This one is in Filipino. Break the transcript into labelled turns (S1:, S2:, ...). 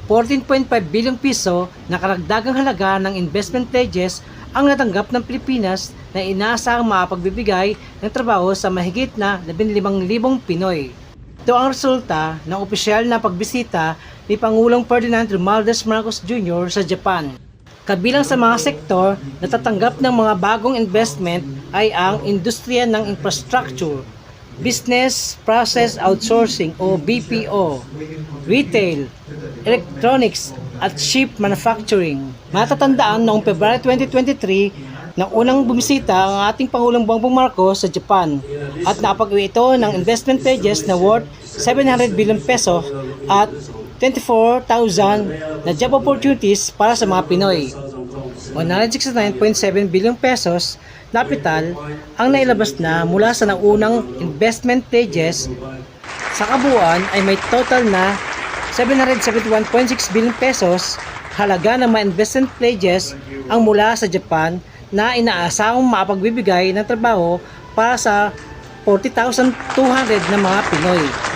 S1: 14.5 bilyong piso na karagdagang halaga ng investment pledges ang natanggap ng Pilipinas na inaasahang makapagbibigay ng trabaho sa mahigit na 15,000 Pinoy. Ito ang resulta ng opisyal na pagbisita ni Pangulong Ferdinand Romualdez Marcos Jr. sa Japan. Kabilang sa mga sektor na tatanggap ng mga bagong investment ay ang industriya ng infrastructure, Business Process Outsourcing o BPO, Retail, Electronics at Ship Manufacturing. Matatandaan noong February 2023 nang unang bumisita ang ating Pangulong Bongbong Marcos sa Japan at napag-uwi ito ng investment pledges na worth 700 billion peso at 24,000 na job opportunities para sa mga Pinoy. 169.7 bilyong pesos na kapital ang nailabas na mula sa naunang investment pledges. Sa kabuuan ay may total na 771.6 billion pesos halaga ng mga investment pledges ang mula sa Japan na inaasahang mapagbibigay ng trabaho para sa 40,200 na mga Pinoy.